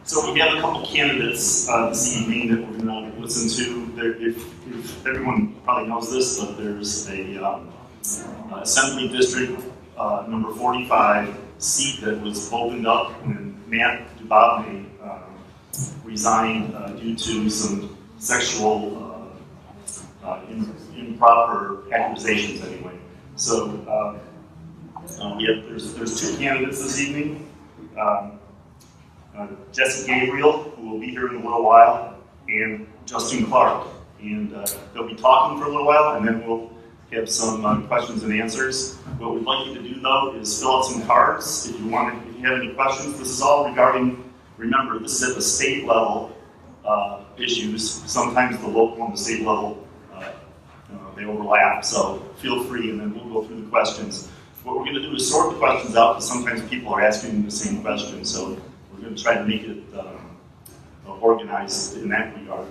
So we have a couple candidates this evening that we're going to listen to. If everyone probably knows this, but there's a Assembly District number 45 seat that was opened up when Matt Dubovny resigned due to some sexual improper accusations anyway. So there's two candidates this evening. Jesse Gabriel, who will be here in a little while, and Justin Clark. And they'll be talking for a little while, and then we'll have some questions and answers. What we'd like you to do, though, is fill out some cards if you have any questions. This is all regarding, remember, this is at the state level issues. Sometimes the local and the state level, they overlap, so feel free, and then we'll go through the questions. What we're going to do is sort the questions out, because sometimes people are asking the same question, so we're going to try to make it organized in that regard.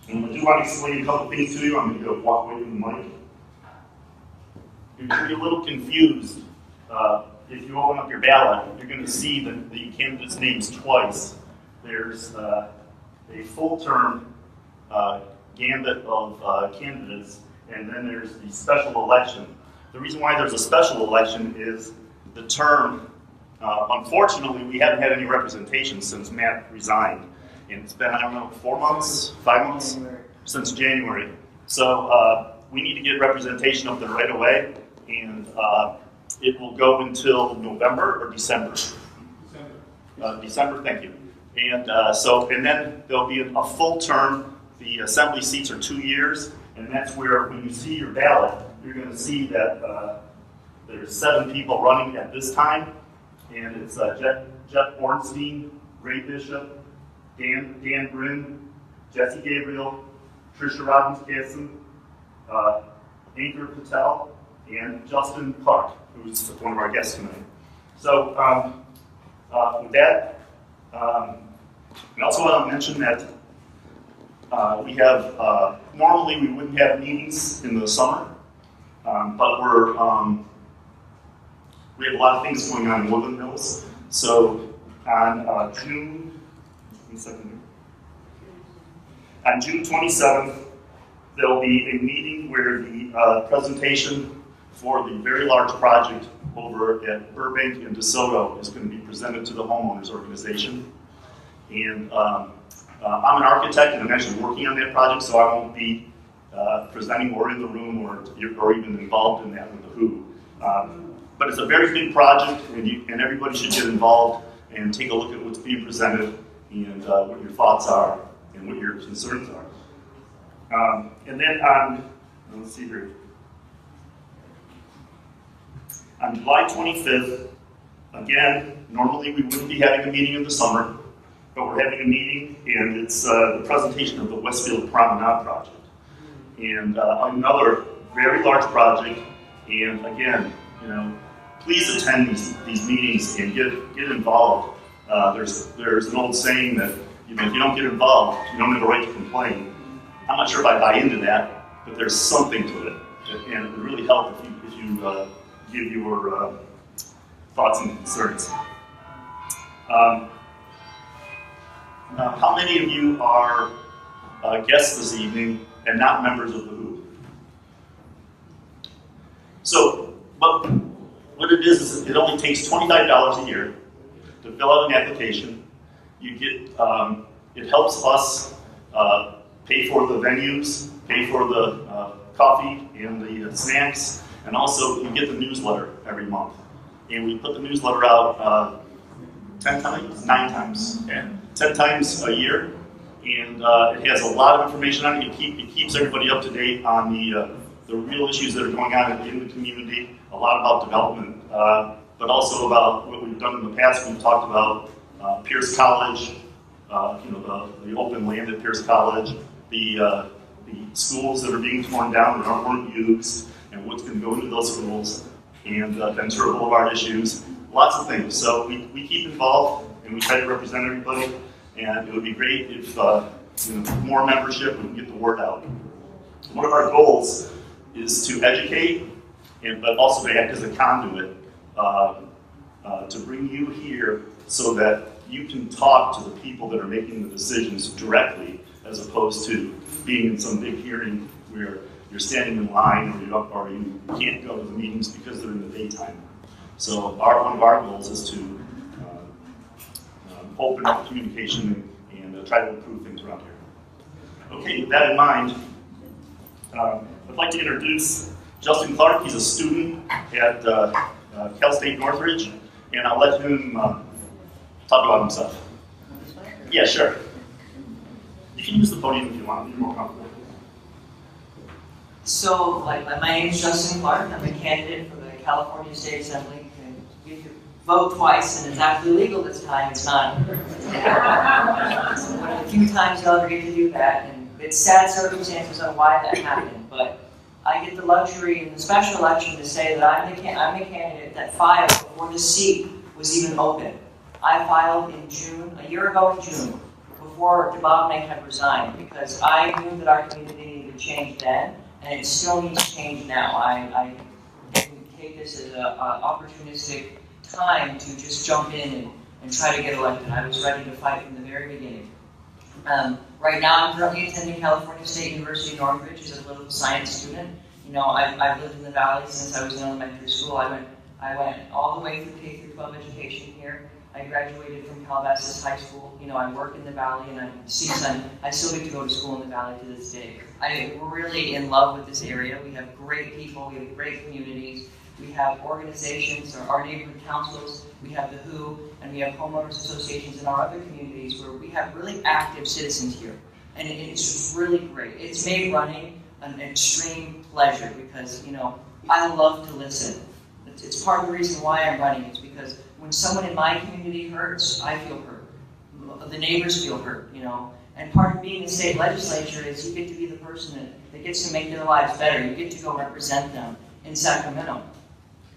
And I do want to explain a couple things to you. I'm going to walk away from the mic. You're going to be a little confused. If you open up your ballot, you're going to see the candidates' names twice. There's a full-term gambit of candidates, and then there's the special election. The reason why there's a special election is the term, unfortunately, we haven't had any representation since Matt resigned. And it's been, I don't know, 4 months, 5 months? Since January. So we need to get representation up there right away, and it will go until November or December? December, thank you. And and then there'll be a full term. The assembly seats are 2 years, and that's where, when you see your ballot, you're going to see that there's 7 people running at this time, and it's Jeff Ornstein, Ray Bishop, Dan Bryn, Jesse Gabriel, Tricia Robbins-Kasson, Ankur Patel, and Justin Clark, who's one of our guests tonight. So with that, I also want to mention that we have, normally we wouldn't have meetings in the summer, but we have a lot of things going on in Woodland Hills. So on June 27th, there'll be a meeting where the presentation for the very large project over at Burbank and DeSoto is going to be presented to the homeowners organization. And I'm an architect, and I'm actually working on that project, so I won't be presenting or in the room or even involved in that with the WHO. But it's a very big project, and everybody should get involved and take a look at what's being presented and what your thoughts are and what your concerns are. And then let's see here. On July 25th, again, normally we wouldn't be having a meeting in the summer, but we're having a meeting, and it's the presentation of the Westfield Promenade project. And another very large project, and again, please attend these meetings and get involved. There's an old saying that if you don't get involved, you don't have a right to complain. I'm not sure if I buy into that, but there's something to it, and it would really help if you give your thoughts and concerns. Now, how many of you are guests this evening and not members of the WHO? So, what it is it only takes $25 a year to fill out an application. You get, it helps us pay for the venues, pay for the coffee and the snacks, and also you get the newsletter every month. And we put the newsletter out 9 times, 10 times a year, and it has a lot of information on it. It keeps everybody up to date on the real issues that are going on in the community, a lot about development, but also about what we've done in the past. We've talked about Pierce College, the open land at Pierce College, the schools that are being torn down that weren't used, and what's going to go into those schools, and Ventura Boulevard issues, lots of things. So we keep involved, and we try to represent everybody, and it would be great if more membership, we can get the word out. One of our goals is to educate, but also to act as a conduit to bring you here so that you can talk to the people that are making the decisions directly, as opposed to being in some big hearing where you're standing in line or you can't go to the meetings because they're in the daytime. So one of our goals is to open up communication and try to improve things around here. Okay, with that in mind, I'd like to introduce Justin Clark. He's a student at Cal State Northridge, and I'll let him talk about himself. Yeah, sure. You can use the podium if you want, if you're more comfortable. So, my name is Justin Clark. I'm a candidate for the California State Assembly. You can vote twice, and it's actually legal this time. It's not. It's one of the few times you'll ever get to do that, and it's sad circumstances on why that happened. But I get the luxury in the special election to say that I'm the candidate that filed before the seat was even open. I filed in June, a year ago in June, before DeBonnet had resigned, because I knew that our community needed to change then, and it still needs to change now. I didn't take this as an opportunistic time to just jump in and try to get elected. I was ready to fight from the very beginning. Right now, I'm currently attending California State University Northridge as a political science student. You know, I've lived in the Valley since I was in elementary school. I went all the way through K through 12 education here. I graduated from Calabasas High School. You know, I work in the Valley, and I still get to go to school in the Valley to this day. We're really in love with this area. We have great people. We have great communities. We have organizations, or our neighborhood councils. We have the WHO, and we have homeowners associations in our other communities where we have really active citizens here. And it's just really great. It's made running an extreme pleasure because, you know, I love to listen. It's part of the reason why I'm running. It's because when someone in my community hurts, I feel hurt. The neighbors feel hurt, you know. And part of being in the state legislature is you get to be the person that gets to make their lives better. You get to go represent them in Sacramento.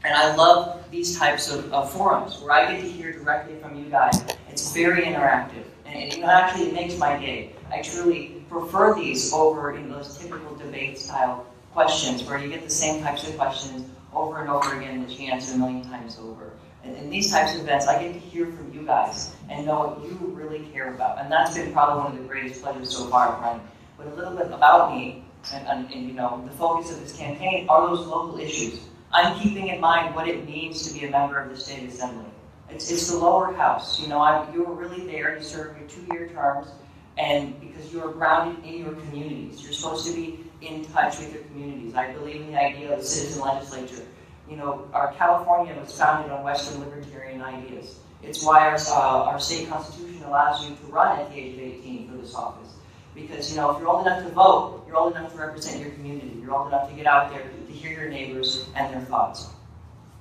And I love these types of forums where I get to hear directly from you guys. It's very interactive. And you know, actually, it makes my day. I truly prefer these over those typical debate-style questions where you get the same types of questions over and over again that you answer a million times over. And in these types of events, I get to hear from you guys and know what you really care about. And that's been probably one of the greatest pleasures so far of running. But a little bit about me, and you know, the focus of this campaign are those local issues. I'm keeping in mind what it means to be a member of the state assembly. It's the lower house. You know, you're really there to serve your 2-year terms, and because you're grounded in your communities. You're supposed to be in touch with your communities. I believe in the idea of the citizen legislature. You know, our California was founded on Western libertarian ideas. It's why our state constitution allows you to run at the age of 18 for this office. Because, you know, if you're old enough to vote, you're old enough to represent your community. You're old enough to get out there to hear your neighbors and their thoughts.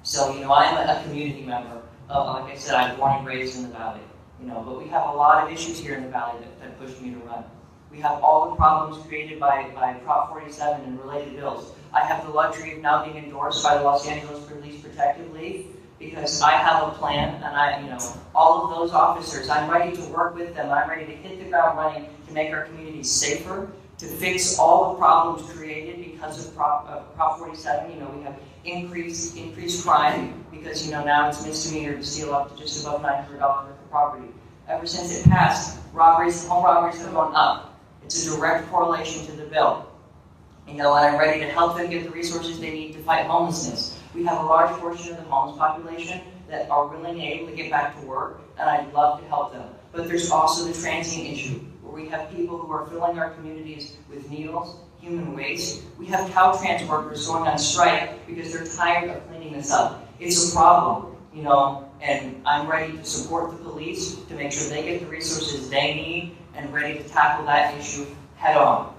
So, you know, I'm a community member. Like I said, I'm born and raised in the Valley. You know, but we have a lot of issues here in the Valley that pushed me to run. We have all the problems created by Prop 47 and related bills. I have the luxury of now being endorsed by the Los Angeles Police Protective League because I have a plan, and all of those officers, I'm ready to work with them. I'm ready to hit the ground running to make our communities safer, to fix all the problems created because of Prop 47. You know, we have increased crime because, you know, now it's misdemeanor to steal up to just above $900 worth of property. Ever since it passed, home robberies have gone up. It's a direct correlation to the bill. You know, and I'm ready to help them get the resources they need to fight homelessness. We have a large portion of the homeless population that are willing and able to get back to work, and I'd love to help them. But there's also the transient issue, where we have people who are filling our communities with needles, human waste. We have Caltrans workers going on strike because they're tired of cleaning this up. It's a problem, you know, and I'm ready to support the police to make sure they get the resources they need and ready to tackle that issue head on.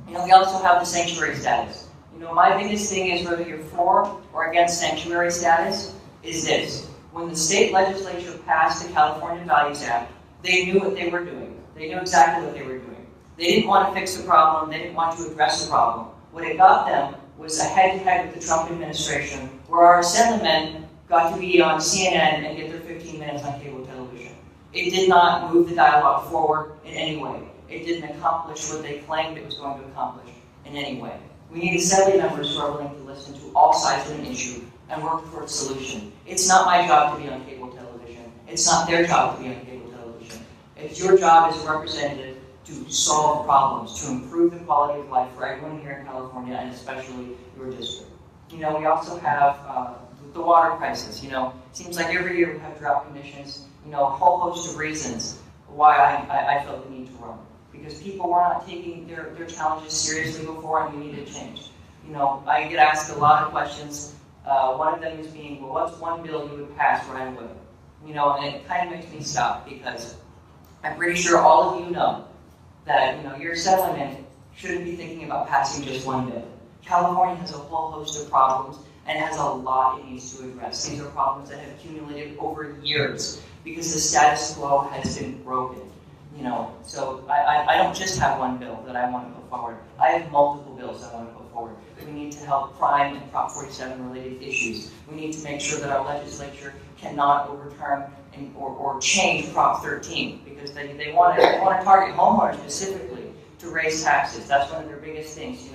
You know, we also have the sanctuary status. You know, my biggest thing is whether you're for or against sanctuary status is this. When the state legislature passed the California Values Act, they knew what they were doing. They knew exactly what they were doing. They didn't want to fix the problem. They didn't want to address the problem. What it got them was a head-to-head with the Trump administration, where our assemblymen got to be on CNN and get their 15 minutes on cable television. It did not move the dialogue forward in any way. It didn't accomplish what they claimed it was going to accomplish in any way. We need assembly members who are willing to listen to all sides of an issue and work towards a solution. It's not my job to be on cable television. It's not their job to be on cable It's your job as a representative to solve problems, to improve the quality of life for everyone here in California, and especially your district. We also have the water crisis. It seems like every year we have drought conditions. A whole host of reasons why I felt the need to run. Because people were not taking their challenges seriously before, and we needed change. I get asked a lot of questions. One of them is being, well, what's one bill you would pass right away? And it kind of makes me stop, because I'm pretty sure all of you know that, your settlement shouldn't be thinking about passing just one bill. California has a whole host of problems and has a lot it needs to address. These are problems that have accumulated over years because the status quo has been broken. So I don't just have one bill that I want to put forward. I have multiple bills I want to put forward. We need to help crime and Prop 47 related issues. We need to make sure that our legislature cannot overturn or change Prop 13, because they want to target homeowners specifically to raise taxes. That's one of their biggest things.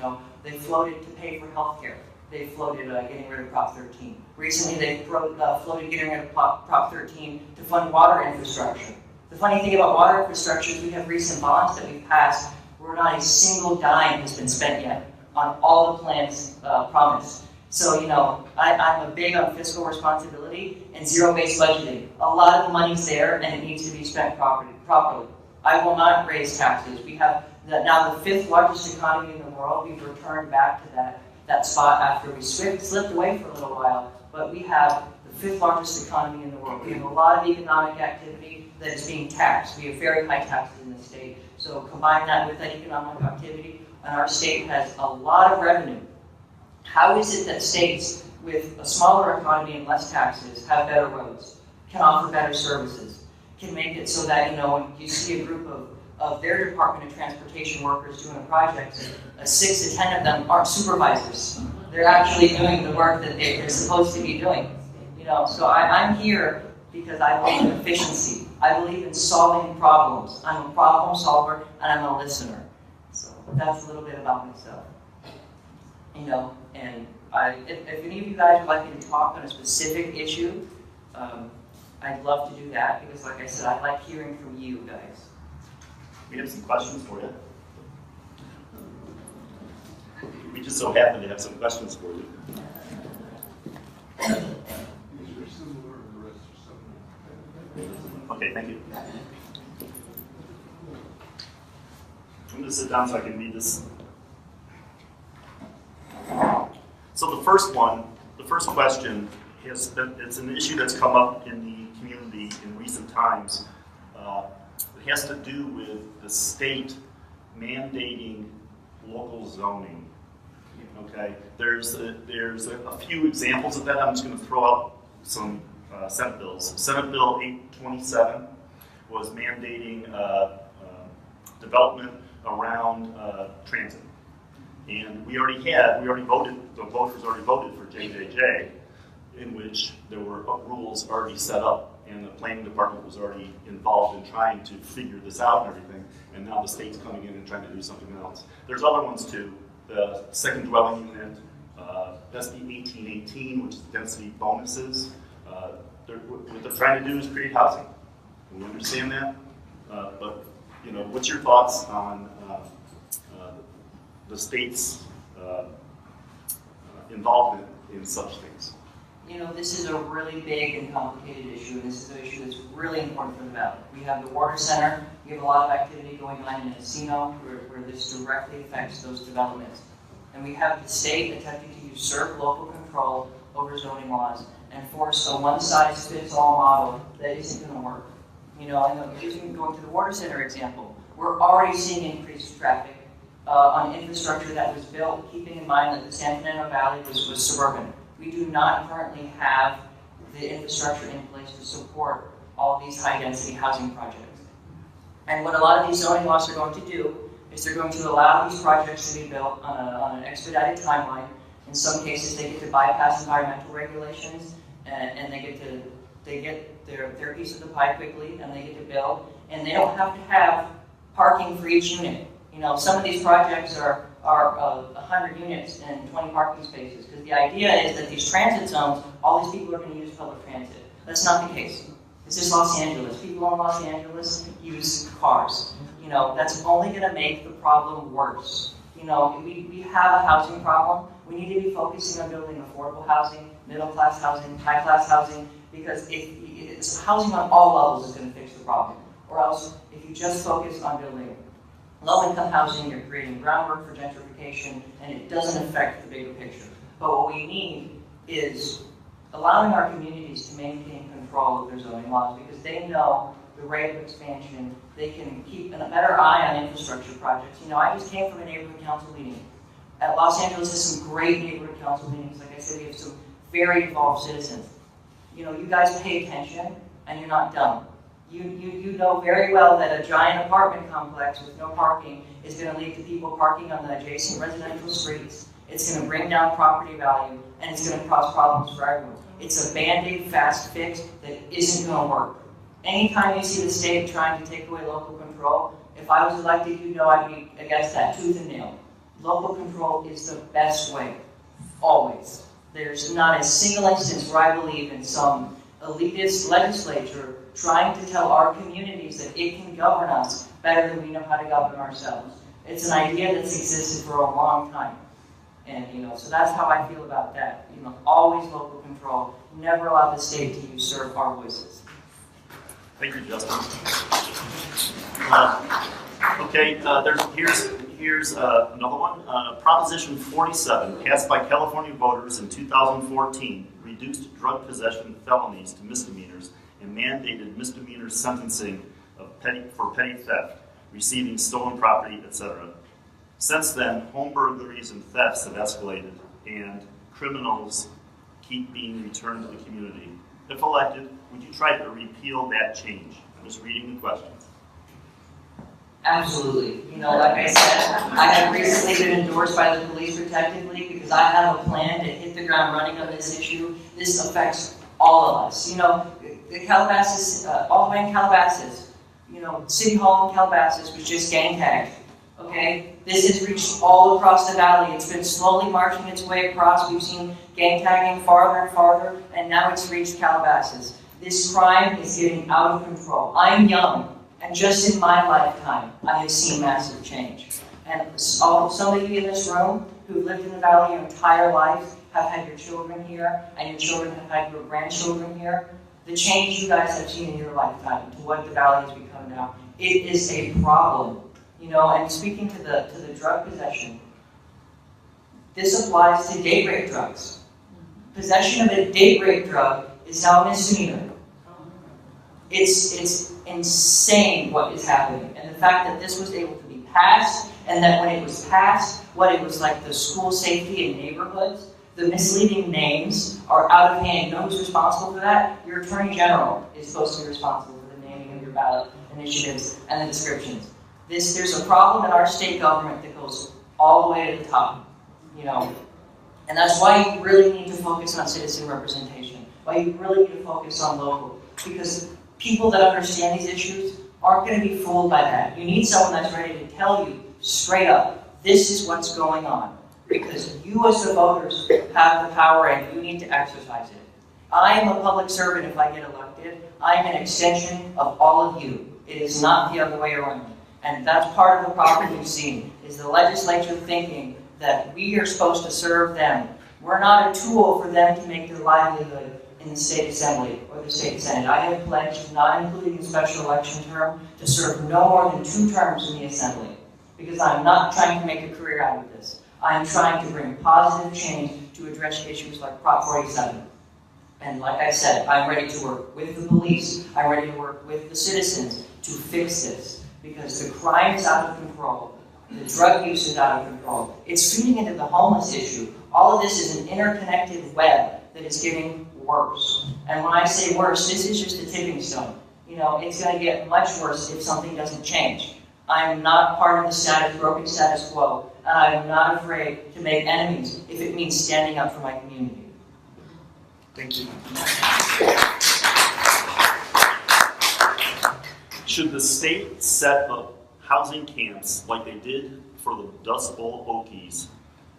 They floated to pay for health care. They floated getting rid of Prop 13. Recently, they floated getting rid of Prop 13 to fund water infrastructure. The funny thing about water infrastructure is we have recent bonds that we've passed where not a single dime has been spent yet on all the plans promised. So, I'm a big on fiscal responsibility and zero-based budgeting. A lot of the money's there, and it needs to be spent properly. I will not raise taxes. We have now the 5th largest economy in the world. We've returned back to that spot after we slipped away for a little while. But we have the 5th largest economy in the world. We have a lot of economic activity that is being taxed. We have very high taxes in the state. So combine that with that economic activity, and our state has a lot of revenue. How is it that states with a smaller economy and less taxes have better roads, can offer better services, can make it so that, when you see a group of their Department of Transportation workers doing a project, 6 to 10 of them aren't supervisors. They're actually doing the work that they're supposed to be doing. So I'm here because I believe in efficiency. I believe in solving problems. I'm a problem solver, and I'm a listener. So that's a little bit about myself. And if any of you guys would like me to talk on a specific issue, I'd love to do that, because like I said, I like hearing from you guys. We have some questions for you. We just so happen to have some questions for you. Okay, thank you. I'm going to sit down so I can read this. So the first question it's an issue that's come up in the community in recent times. It has to do with the state mandating local zoning. Okay, there's a few examples of that. I'm just going to throw out some Senate bills. Senate Bill 827 was mandating development around transit. And the voters already voted for JJJ, in which there were rules already set up, and the planning department was already involved in trying to figure this out and everything, and now the state's coming in and trying to do something else. There's other ones too. The second dwelling unit, SB 1818, which is density bonuses. What they're trying to do is create housing. We understand that, but what's your thoughts on the state's involvement in such things? This is a really big and complicated issue, and this is an issue that's really important for the Valley. We have the Water Center. We have a lot of activity going on in Encino where this directly affects those developments. And we have the state attempting to usurp local control over zoning laws and force a one-size-fits-all model that isn't going to work. Using going to the Water Center example, we're already seeing increased traffic on infrastructure that was built keeping in mind that the San Fernando Valley was suburban. We do not currently have the infrastructure in place to support all these high-density housing projects. And what a lot of these zoning laws are going to do is they're going to allow these projects to be built on an expedited timeline. In some cases, they get to bypass environmental regulations, and they get their piece of the pie quickly, and they get to build, and they don't have to have parking for each unit. Some of these projects are 100 units and 20 parking spaces, because the idea is that these transit zones, all these people are going to use public transit. That's not the case. This is Los Angeles. People in Los Angeles use cars. That's only going to make the problem worse. We have a housing problem. We need to be focusing on building affordable housing, middle-class housing, high-class housing, because it's housing on all levels is going to fix the problem. Or else, if you just focus on building low-income housing, you're creating groundwork for gentrification, and it doesn't affect the bigger picture. But what we need is allowing our communities to maintain control of their zoning laws, because they know the rate of expansion. They can keep a better eye on infrastructure projects. I just came from a neighborhood council meeting. Los Angeles has some great neighborhood council meetings. Like I said, we have some very involved citizens. You guys pay attention, and you're not dumb. You know very well that a giant apartment complex with no parking is going to lead to people parking on the adjacent residential streets. It's going to bring down property value, and it's going to cause problems for everyone. It's a Band-Aid fast fix that isn't going to work. Anytime you see the state trying to take away local control, if I was elected, I'd be against that tooth and nail. Local control is the best way, always. There's not a single instance where I believe in some elitist legislature trying to tell our communities that it can govern us better than we know how to govern ourselves. It's an idea that's existed for a long time. And, so that's how I feel about that. Always local control. Never allow the state to usurp our voices. Thank you, Justin. Here's another one. Proposition 47, passed by California voters in 2014, reduced drug possession felonies to misdemeanors and mandated misdemeanor sentencing for petty theft, receiving stolen property, etc. Since then, home burglaries and thefts have escalated, and criminals keep being returned to the community. If elected, would you try to repeal that change? I'm just reading the questions. Absolutely. Like I said, I have recently been endorsed by the Police Protective League because I have a plan to hit the ground running on this issue. This affects all of us. The Calabasas, all the way in Calabasas, City Hall in Calabasas was just gang tagged. Okay? This has reached all across the valley. It's been slowly marching its way across. We've seen gang tagging farther and farther, and now it's reached Calabasas. This crime is getting out of control. I'm young, and just in my lifetime, I have seen massive change. And some of you in this room who've lived in the valley your entire life have had your children here, and your children have had your grandchildren here. The change you guys have seen in your lifetime to what the valley has become now, it is a problem. And speaking to the drug possession, this applies to date rape drugs. Possession of a date rape drug is now a misdemeanor. It's insane what is happening. And the fact that this was able to be passed, and that when it was passed, what it was like the school safety in neighborhoods, the misleading names are out of hand. You know who's responsible for that? Your Attorney General is supposed to be responsible for the naming of your ballot initiatives and the descriptions. There's a problem in our state government that goes all the way to the top, and that's why you really need to focus on citizen representation, why you really need to focus on local, because people that understand these issues aren't going to be fooled by that. You need someone that's ready to tell you straight up, this is what's going on, because you as the voters have the power and you need to exercise it. I am a public servant if I get elected. I am an extension of all of you. It is not the other way around. And that's part of the problem we've seen, is the legislature thinking that we are supposed to serve them. We're not a tool for them to make their livelihood in the state assembly or the state senate. I have pledged, not including the special election term, to serve no more than 2 terms in the assembly, because I'm not trying to make a career out of this. I'm trying to bring positive change to address issues like Prop 47. And like I said, I'm ready to work with the police. I'm ready to work with the citizens to fix this. Because the crime is out of control, the drug use is out of control. It's feeding into the homeless issue. All of this is an interconnected web that is getting worse. And when I say worse, this is just a tipping stone. It's going to get much worse if something doesn't change. I'm not part of the broken status quo, and I'm not afraid to make enemies if it means standing up for my community. Thank you. Should the state set up housing camps like they did for the Dust Bowl Okies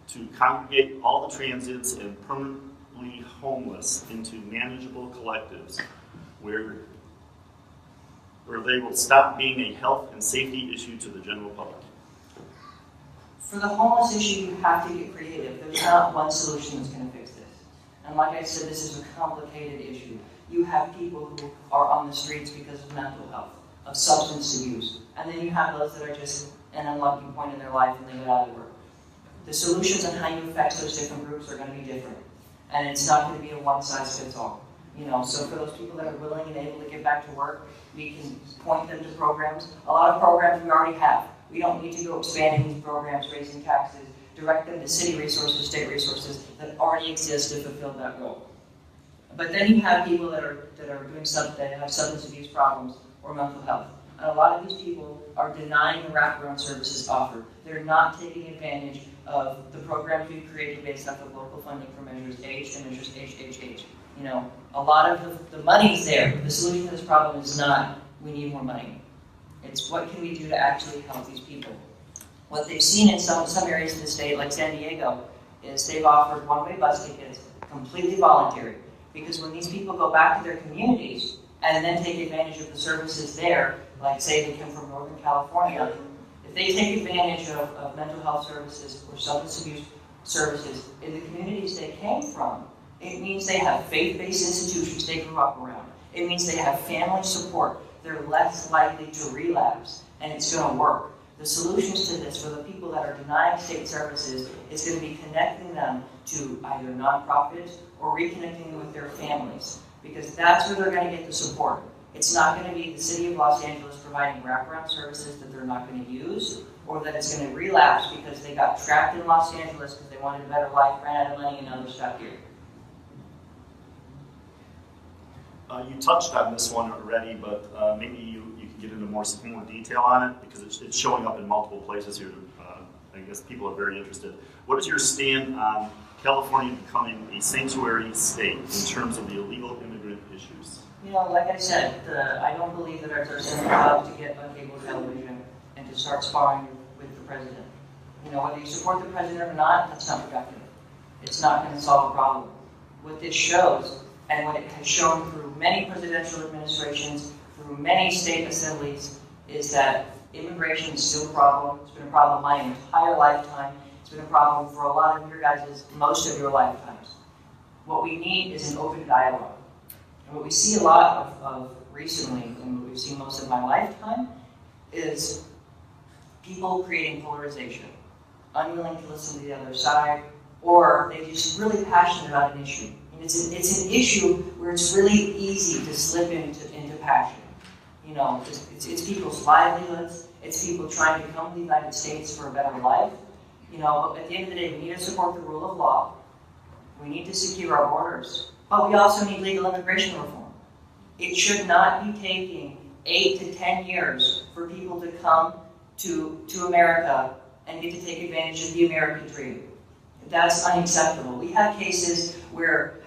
to congregate all the transits and permanently homeless into manageable collectives where or they will stop being a health and safety issue to the general public? For the homeless issue, you have to get creative. There's not one solution that's going to fix this. And like I said, this is a complicated issue. You have people who are on the streets because of mental health, of substance abuse, and then you have those that are just an unlucky point in their life and they get out of work. The solutions on how you affect those different groups are going to be different, and it's not going to be a one-size-fits-all. So for those people that are willing and able to get back to work, we can point them to programs. A lot of programs we already have. We don't need to go expanding these programs, raising taxes, direct them to city resources, state resources that already exist to fulfill that role. But then you have people that are doing something, that have substance abuse problems or mental health. And a lot of these people are denying the wraparound services offered. They're not taking advantage of the programs we've created based off of local funding for Measures H and Measures HHH. A lot of the money's there. The solution to this problem is not, we need more money. It's what can we do to actually help these people. What they've seen in some areas of the state, like San Diego, is they've offered one-way bus tickets, completely voluntary. Because when these people go back to their communities and then take advantage of the services there, like say they come from Northern California, if they take advantage of mental health services or substance abuse services in the communities they came from, it means they have faith-based institutions they grew up around. It means they have family support. They're less likely to relapse, and it's going to work. The solutions to this for the people that are denying state services is going to be connecting them to either nonprofits or reconnecting them with their families, because that's where they're going to get the support. It's not going to be the city of Los Angeles providing wraparound services that they're not going to use, or that it's going to relapse because they got trapped in Los Angeles because they wanted a better life, ran out of money, and now they're stuck here. You touched on this one already, but maybe you can get into more detail on it, because it's showing up in multiple places here. I guess people are very interested. What is your stand on California becoming a sanctuary state in terms of the illegal immigrant issues? Like I said, I don't believe that it's our central job to get on cable television and to start sparring with the president. Whether you support the president or not, that's not productive. It's not going to solve a problem. What this shows, and what it has shown through many presidential administrations, through many state assemblies, is that immigration is still a problem. It's been a problem my entire lifetime. It's been a problem for a lot of your guys' most of your lifetimes. What we need is an open dialogue. And what we see a lot of recently, and what we've seen most of my lifetime, is people creating polarization, unwilling to listen to the other side, or they're just really passionate about an issue. It's an issue where it's really easy to slip into passion. It's people's livelihoods. It's people trying to come to the United States for a better life. But at the end of the day, we need to support the rule of law. We need to secure our borders. But we also need legal immigration reform. It should not be taking 8 to 10 years for people to come to America and get to take advantage of the American dream. That's unacceptable. We have cases where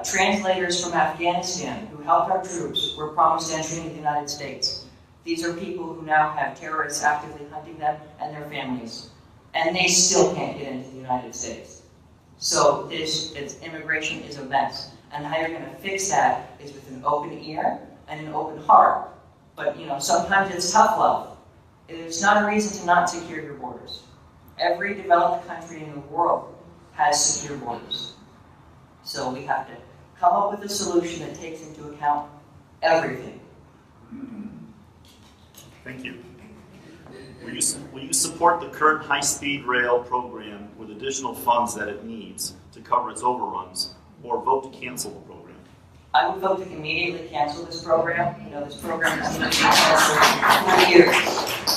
translators from Afghanistan who helped our troops were promised entry into the United States. These are people who now have terrorists actively hunting them and their families. And they still can't get into the United States. So immigration is a mess. And how you're going to fix that is with an open ear and an open heart. But sometimes it's tough love. It's not a reason to not secure your borders. Every developed country in the world has secure borders. So we have to come up with a solution that takes into account everything. Thank you. Will you support the current high-speed rail program with additional funds that it needs to cover its overruns, or vote to cancel the program? I would vote to immediately cancel this program. This program has been canceled for years.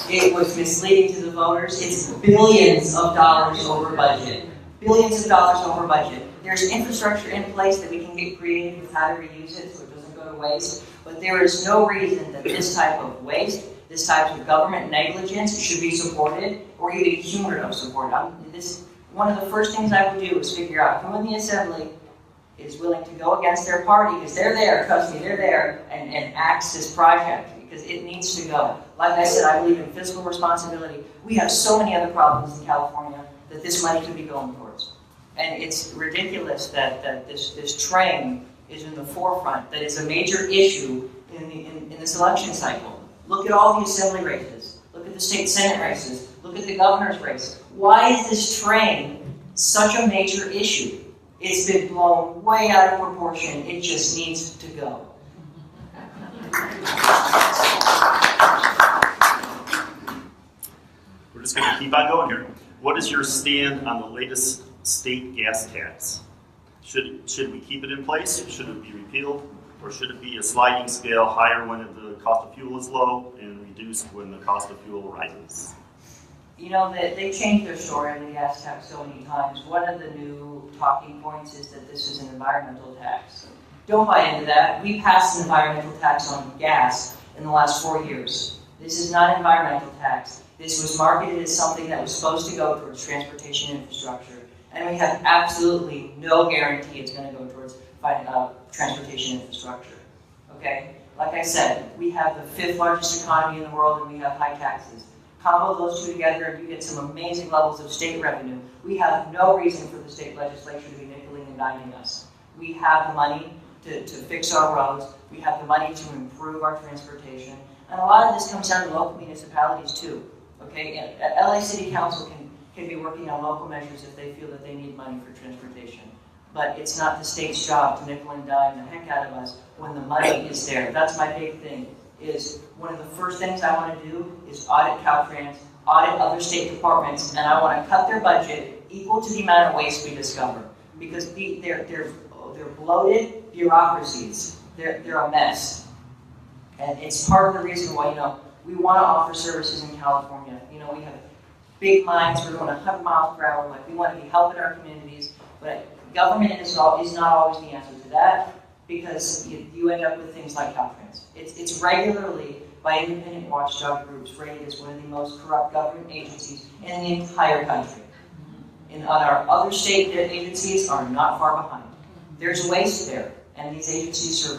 It was misleading to the voters. It's billions of dollars over budget. Billions of dollars over budget. There's infrastructure in place that we can get creative with how to reuse it so it doesn't go to waste. But there is no reason that this type of waste, this type of government negligence should be supported or even cumulative supported. One of the first things I would do is figure out who in the assembly is willing to go against their party, because they're there, trust me, they're there, and axe this project, because it needs to go. Like I said, I believe in fiscal responsibility. We have so many other problems in California that this money could be going towards. And it's ridiculous that this train is in the forefront, that is a major issue in this election cycle. Look at all the assembly races. Look at the state senate races. Look at the governor's race. Why is this train such a major issue? It's been blown way out of proportion. It just needs to go. We're just going to keep on going here. What is your stand on the latest state gas tax? Should we keep it in place? Should it be repealed? Or should it be a sliding scale, higher when the cost of fuel is low and reduced when the cost of fuel rises? You know, they changed their story on the gas tax so many times. One of the new talking points is that this is an environmental tax. Don't buy into that. We passed an environmental tax on gas in the last 4 years. This is not an environmental tax. This was marketed as something that was supposed to go towards transportation infrastructure. And we have absolutely no guarantee it's going to go towards transportation infrastructure. Okay? Like I said, we have the 5th largest economy in the world and we have high taxes. Combo those two together and you get some amazing levels of state revenue. We have no reason for the state legislature to be nickeling and diming us. We have the money to fix our roads. We have the money to improve our transportation. And a lot of this comes down to local municipalities too. Okay? And LA City Council can be working on local measures if they feel that they need money for transportation. But it's not the state's job to nickel and dime the heck out of us when the money is there. That's my big thing. Is one of the first things I want to do is audit Caltrans, audit other state departments, and I want to cut their budget equal to the amount of waste we discover. Because they're bloated bureaucracies. They're a mess. And it's part of the reason why, we want to offer services in California. We have big minds, we're going 100 miles per hour, we want to be helping our communities, but government is not always the answer to that, because you end up with things like Caltrans. It's regularly, by independent watchdog groups, rated as one of the most corrupt government agencies in the entire country. And our other state agencies are not far behind. There's waste there, and these agencies serve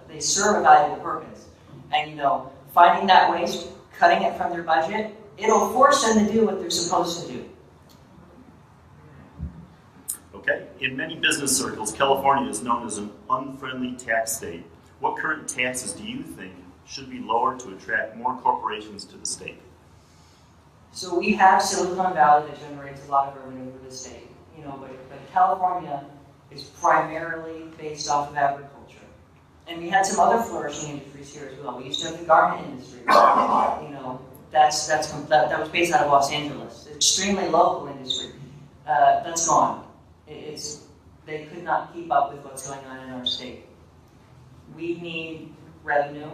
they serve a valuable purpose. And finding that waste, cutting it from their budget, it'll force them to do what they're supposed to do. Okay. In many business circles, California is known as an unfriendly tax state. What current taxes do you think should be lowered to attract more corporations to the state? So we have Silicon Valley that generates a lot of revenue for the state, but California is primarily based off of agriculture. And we had some other flourishing industries here as well. We used to have the garment industry. That was based out of Los Angeles. Extremely local industry. That's gone. They could not keep up with what's going on in our state. We need revenue,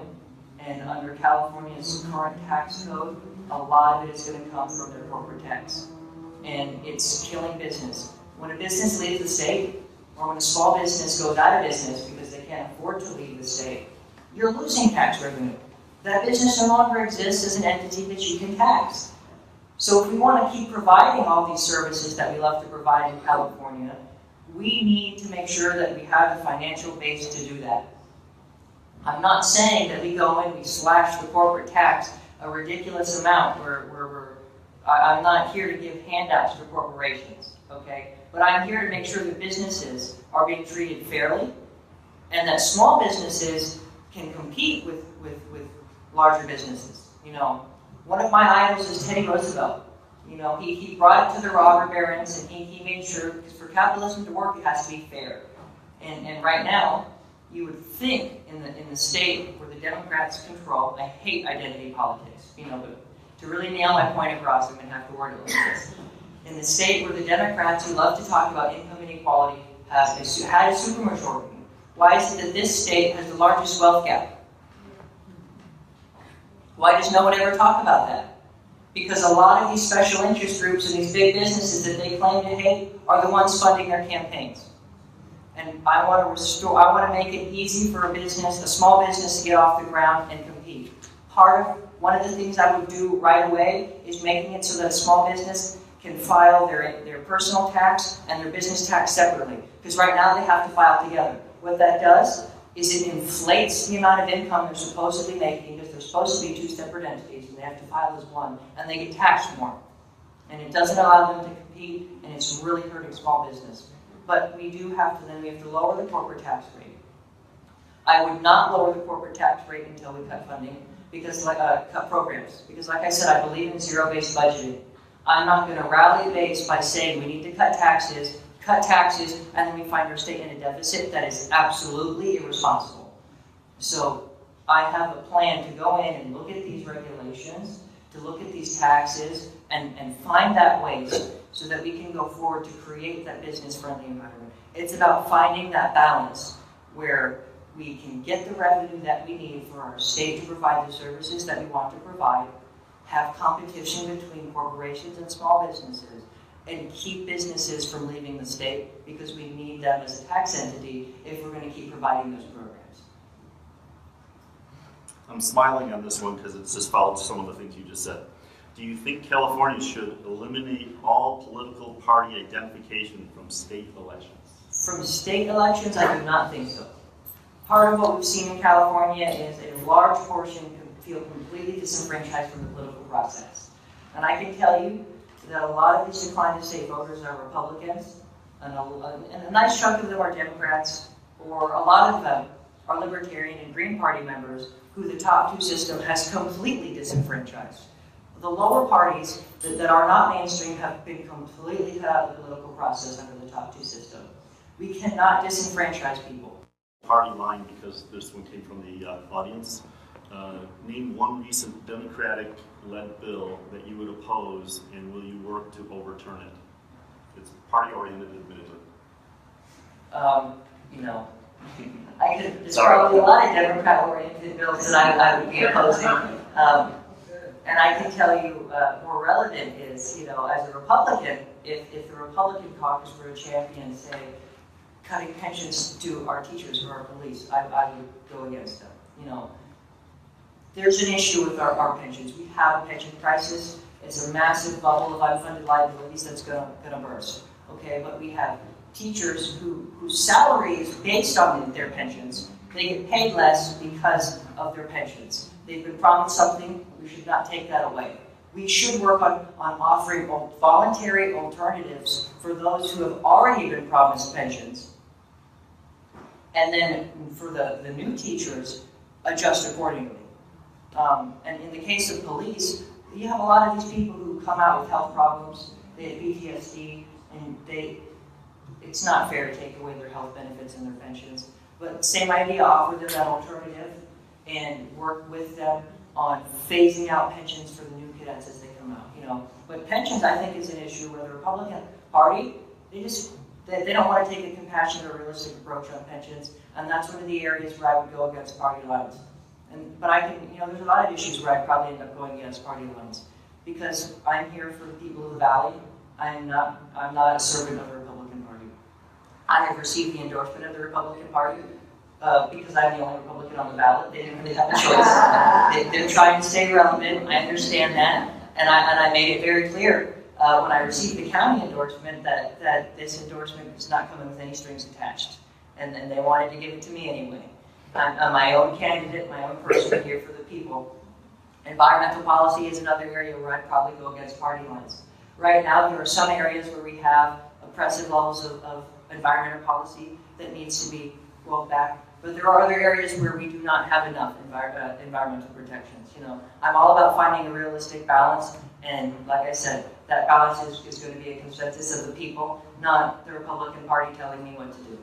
and under California's current tax code, a lot of it is going to come from their corporate tax. And it's killing business. When a business leaves the state, or when a small business goes out of business because they can't afford to leave the state, you're losing tax revenue. That business no longer exists as an entity that you can tax. So if we want to keep providing all these services that we love to provide in California, we need to make sure that we have the financial base to do that. I'm not saying that we go in, we slash the corporate tax a ridiculous amount I'm not here to give handouts for corporations, okay? But I'm here to make sure that businesses are being treated fairly and that small businesses can compete with larger businesses. One of my idols is Teddy Roosevelt. He brought it to the robber barons, and he made sure, because for capitalism to work, it has to be fair. And right now, you would think in the state where the Democrats control, I hate identity politics, but to really nail my point across, I'm going to have to word it like this. In the state where the Democrats, who love to talk about income inequality, had a supermajority, why is it that this state has the largest wealth gap? Why does no one ever talk about that? Because a lot of these special interest groups and these big businesses that they claim to hate are the ones funding their campaigns. And I want to make it easy for a small business to get off the ground and compete. One of the things I would do right away is making it so that a small business can file their personal tax and their business tax separately. Because right now they have to file together. What that does is it inflates the amount of income they're supposedly making, because they're supposed to be two separate entities and they have to file as one, and they get taxed more. And it doesn't allow them to compete, and it's really hurting small business. But we have to lower the corporate tax rate. I would not lower the corporate tax rate until we cut funding, because cut programs. Because like I said, I believe in zero-based budgeting. I'm not going to rally base by saying we need to cut taxes, and then we find our state in a deficit. That is absolutely irresponsible. So I have a plan to go in and look at these regulations, to look at these taxes, and find that waste so that we can go forward to create that business-friendly environment. It's about finding that balance where we can get the revenue that we need for our state to provide the services that we want to provide, have competition between corporations and small businesses, and keep businesses from leaving the state, because we need them as a tax entity if we're going to keep providing those programs. I'm smiling on this one because it's just followed some of the things you just said. Do you think California should eliminate all political party identification from state elections? From state elections, I do not think so. Part of what we've seen in California is a large portion feel completely disenfranchised from the political process. And I can tell you that a lot of these decline to state voters are Republicans, and a nice chunk of them are Democrats, or a lot of them are Libertarian and Green Party members who the top two system has completely disenfranchised. The lower parties that are not mainstream have been completely cut out of the political process under the top two system. We cannot disenfranchise people. Party line, because this one came from the audience. Name one recent Democratic-led bill that you would oppose, and will you work to overturn it? It's party-oriented, admittedly. I could. There's probably a lot of Democrat-oriented bills that I would be opposing. And I can tell you, more relevant is, as a Republican, if the Republican caucus were to champion, say, cutting pensions to our teachers or our police, I would go against them. There's an issue with our pensions. We have a pension crisis. It's a massive bubble of unfunded liabilities that's going to burst. Okay, but we have teachers whose salary is based on their pensions. They get paid less because of their pensions. They've been promised something. We should not take that away. We should work on offering voluntary alternatives for those who have already been promised pensions. And then for the new teachers, adjust accordingly. And in the case of police, you have a lot of these people who come out with health problems, they have PTSD, and it's not fair to take away their health benefits and their pensions. But same idea, offer them that alternative and work with them on phasing out pensions for the new cadets as they come out. But pensions, I think, is an issue where the Republican Party, they don't want to take a compassionate or realistic approach on pensions, and that's one of the areas where I would go against party lines. But I can, there's a lot of issues where I'd probably end up going against party lines, because I'm here for the people of the Valley. I'm not a servant of the Republican Party. I have received the endorsement of the Republican Party because I'm the only Republican on the ballot. They didn't really have a choice. They're trying to stay relevant. I understand that, and I made it very clear when I received the county endorsement that this endorsement is not coming with any strings attached, and they wanted to give it to me anyway. I'm my own candidate, my own person here for the people. Environmental policy is another area where I'd probably go against party lines. Right now, there are some areas where we have oppressive levels of environmental policy that needs to be rolled back, but there are other areas where we do not have enough environmental protections. I'm all about finding a realistic balance, and like I said, that balance is going to be a consensus of the people, not the Republican Party telling me what to do.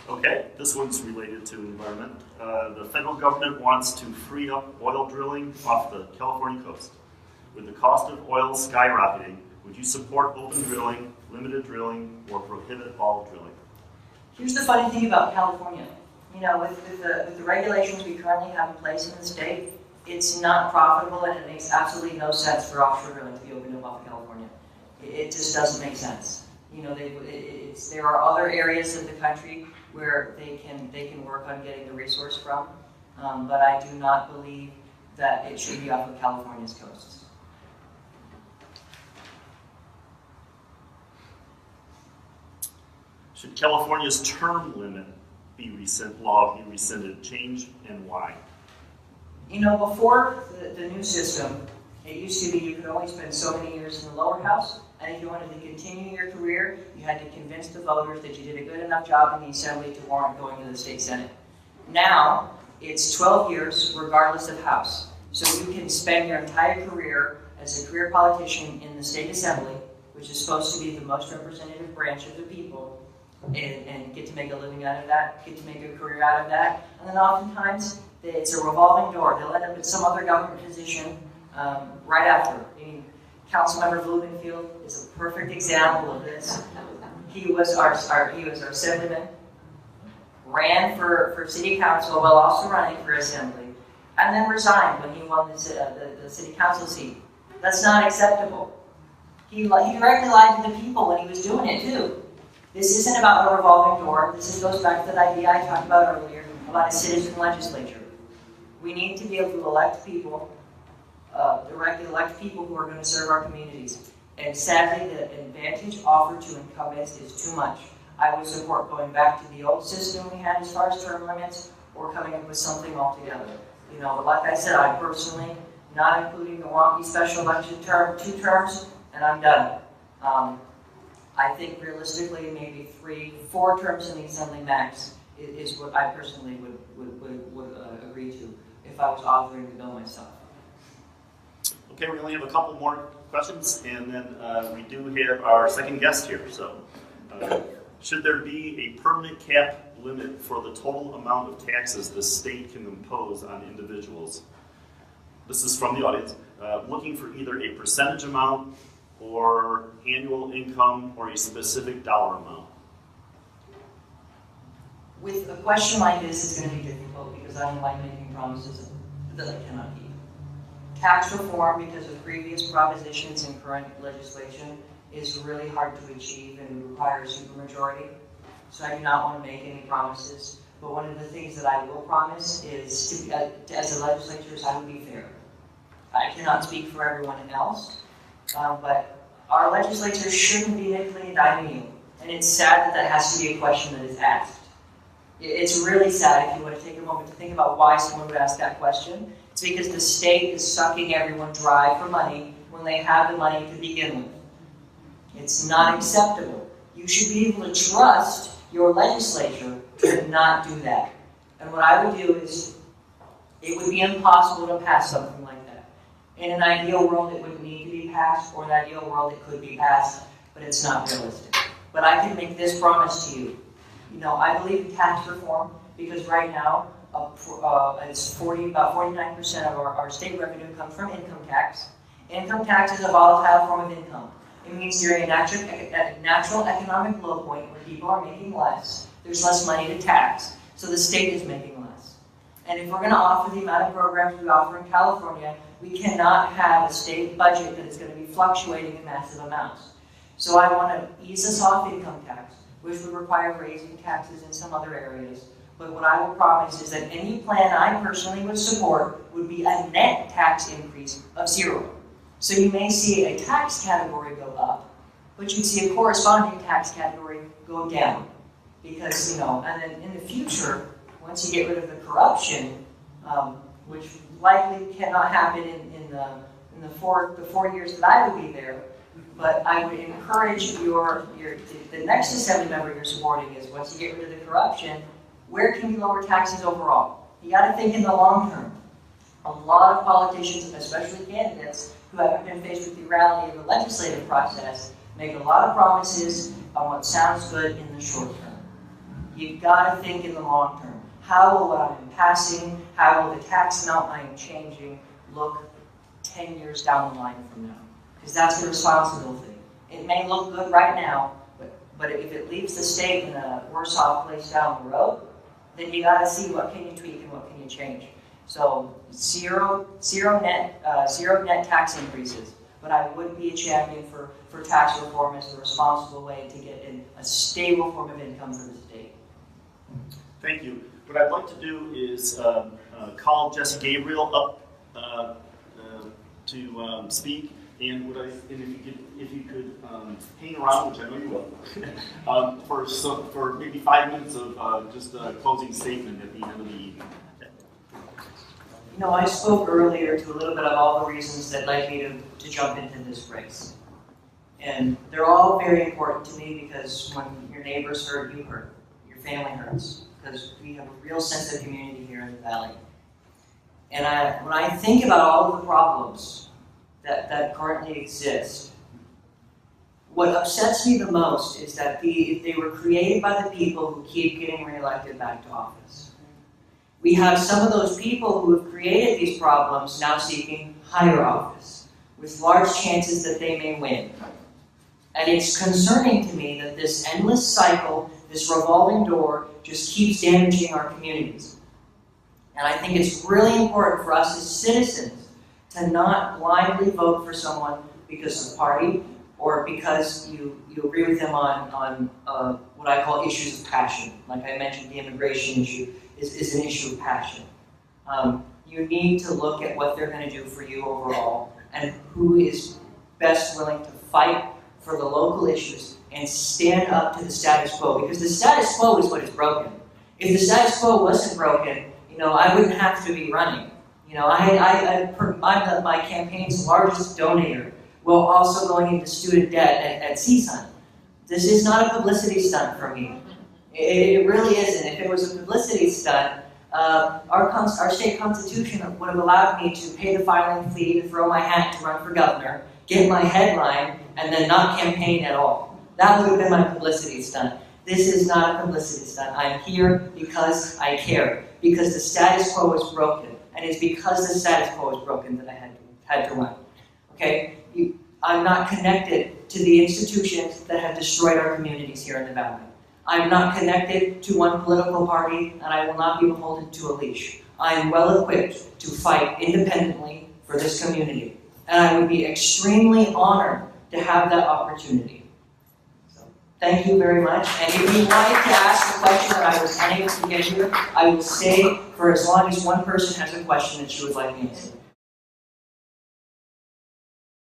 Okay, this one's related to environment. The federal government wants to free up oil drilling off the California coast. With the cost of oil skyrocketing, would you support open drilling, limited drilling, or prohibit all drilling? Here's the funny thing about California. With the regulations we currently have in place in the state, it's not profitable, and it makes absolutely no sense for offshore drilling to be opened up off of California. It just doesn't make sense. There are other areas of the country where they can work on getting the resource from, but I do not believe that it should be off of California's coasts. Should California's term limit law be rescinded, changed, and why? Before the new system, it used to be you could only spend so many years in the lower house And if you wanted to continue your career, you had to convince the voters that you did a good enough job in the Assembly to warrant going to the state Senate. Now, it's 12 years regardless of House. So you can spend your entire career as a career politician in the state Assembly, which is supposed to be the most representative branch of the people, and get to make a living out of that, get to make a career out of that. And then oftentimes, it's a revolving door. They'll end up in some other government position right after. I mean, Councilmember Blumenfield is a perfect example of this. He was our assemblyman, ran for city council while also running for assembly, and then resigned when he won the city council seat. That's not acceptable. He directly lied to the people when he was doing it too. This isn't about a revolving door. This goes back to that idea I talked about earlier about a citizen legislature. We need to be able to elect people, directly elect people who are going to serve our communities. And sadly, the advantage offered to incumbents is too much. I would support going back to the old system we had as far as term limits, or coming up with something altogether. You know, like I said, I personally, not including the wonky special election term, 2 terms, and I'm done. I think realistically, maybe 3-4 terms in the Assembly max is what I personally would agree to if I was authoring the bill myself. Okay, we only have a couple more questions, and then we do have our second guest here. So, should there be a permanent cap limit for the total amount of taxes the state can impose on individuals? This is from the audience, looking for either a percentage amount or annual income or a specific dollar amount. With a question like this, it's going to be difficult because I don't like making promises that I cannot keep. Tax reform, because of previous propositions and current legislation, is really hard to achieve and requires supermajority. So I do not want to make any promises. But one of the things that I will promise is, as a legislature, is I would be fair. I cannot speak for everyone else, but our legislature shouldn't be nickel and diming you. And it's sad that that has to be a question that is asked. It's really sad if you want to take a moment to think about why someone would ask that question. It's because the state is sucking everyone dry for money when they have the money to begin with. It's not acceptable. You should be able to trust your legislature to not do that. And what I would do is, it would be impossible to pass something like that. In an ideal world, it would need to be passed, or in an ideal world, it could be passed, but it's not realistic. But I can make this promise to you. You know, I believe in tax reform because right now, it's about 49% of our state revenue comes from income tax. Income tax is a volatile form of income. It means during a natural economic low point where people are making less, there's less money to tax, so the state is making less. And if we're going to offer the amount of programs we offer in California, we cannot have a state budget that is going to be fluctuating in massive amounts. So I want to ease us off income tax, which would require raising taxes in some other areas. But what I will promise is that any plan I personally would support would be a net tax increase of 0. So you may see a tax category go up, but you'd see a corresponding tax category go down. Because, you know, and then in the future, once you get rid of the corruption, which likely cannot happen in the 4 years that I would be there, but I would encourage the next assembly member you're supporting is, once you get rid of the corruption, where can you lower taxes overall? You got to think in the long term. A lot of politicians, especially candidates, who haven't been faced with the reality of the legislative process, make a lot of promises on what sounds good in the short term. You've got to think in the long term. How will what I'm passing, how will the tax amount I am changing look 10 years down the line from now? Because that's the responsible thing. It may look good right now, but if it leaves the state in a worse off place down the road, then you got to see what can you tweak and what can you change. So zero net tax increases, but I would be a champion for tax reform as the responsible way to get in a stable form of income for the state. Thank you. What I'd like to do is call Jesse Gabriel up to speak, and if you could hang around, which I know you will, for maybe 5 minutes of just a closing statement at the end of the evening. You know, I spoke earlier to a little bit of all the reasons that led me to jump into this race. And they're all very important to me because when your neighbors hurt, you hurt. Your family hurts. Because we have a real sense of community here in the Valley. And when I think about all of the problems that currently exist, what upsets me the most is that they were created by the people who keep getting reelected back to office. We have some of those people who have created these problems now seeking higher office, with large chances that they may win. And it's concerning to me that this endless cycle, this revolving door, just keeps damaging our communities. And I think it's really important for us as citizens to not blindly vote for someone because of party or because you agree with them on what I call issues of passion. Like I mentioned, the immigration issue is an issue of passion. You need to look at what they're going to do for you overall and who is best willing to fight for the local issues and stand up to the status quo, because the status quo is what is broken. If the status quo wasn't broken, I wouldn't have to be running. I'm my campaign's largest donor, while also going into student debt at CSUN. This is not a publicity stunt for me. It really isn't. If it was a publicity stunt, our state constitution would have allowed me to pay the filing fee to throw my hat to run for governor, get my headline, and then not campaign at all. That would have been my publicity stunt. This is not a publicity stunt. I'm here because I care, because the status quo is broken, and it's because the status quo is broken that I had to run. Okay? I'm not connected to the institutions that have destroyed our communities here in the Valley. I'm not connected to one political party, and I will not be beholden to a leash. I am well equipped to fight independently for this community, and I would be extremely honored to have that opportunity. So, thank you very much. And if you'd like to ask a question that I was unable to get here, I will stay for as long as one person has a question that she would like me to answer.